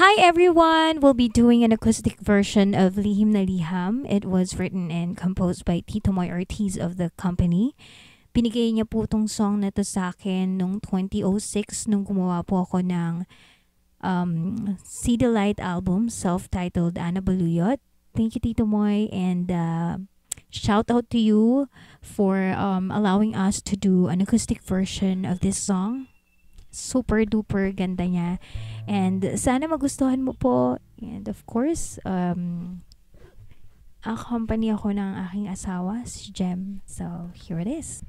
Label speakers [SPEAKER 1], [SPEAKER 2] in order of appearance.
[SPEAKER 1] Hi everyone! We'll be doing an acoustic version of Lihim na Liham. It was written and composed by Tito Moy Ortiz of the company. Binigay niya po tong song na to sa akin nung 2006 nung gumawa po ako ng See the Light album, self-titled Ana Baluyot. Thank you Tito Moy, and shout out to you for allowing us to do an acoustic version of this song. Super duper ganda niya. And sana magustuhan mo po. And of course, accompany ako ng aking asawa, si Jem. So, here it is.